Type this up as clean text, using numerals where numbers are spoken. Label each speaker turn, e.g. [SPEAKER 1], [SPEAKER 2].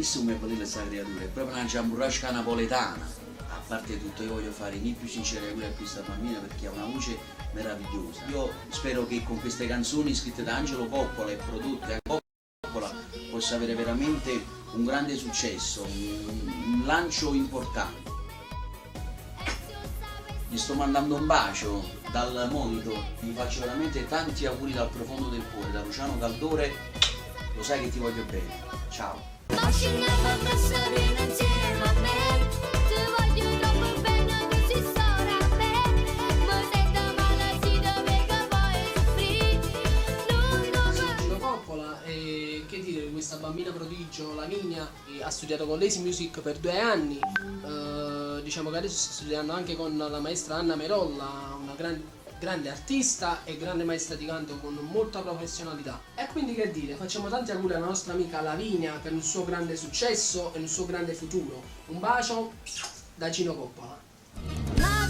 [SPEAKER 1] visto come è bella questa creatura, è proprio una giamburrasca napoletana. A parte tutto, io voglio fare i miei più sinceri auguri a questa bambina perché ha una voce meravigliosa. Io spero che con queste canzoni scritte da Angelo Coppola e prodotte da Coppola possa avere veramente un grande successo, un lancio importante. Gli sto mandando un bacio dal monitor, vi faccio veramente tanti auguri dal profondo del cuore, da Luciano Caldore, lo sai che ti voglio bene. Ciao!
[SPEAKER 2] Che dire di questa bambina prodigio, Lavinia, ha studiato con Lazy Music per 2 anni, diciamo che adesso sta studiando anche con la maestra Anna Merolla, una grande artista e grande maestra di canto con molta professionalità. E quindi che dire, facciamo tanti auguri alla nostra amica Lavinia per il suo grande successo e il suo grande futuro. Un bacio da Gino Coppola.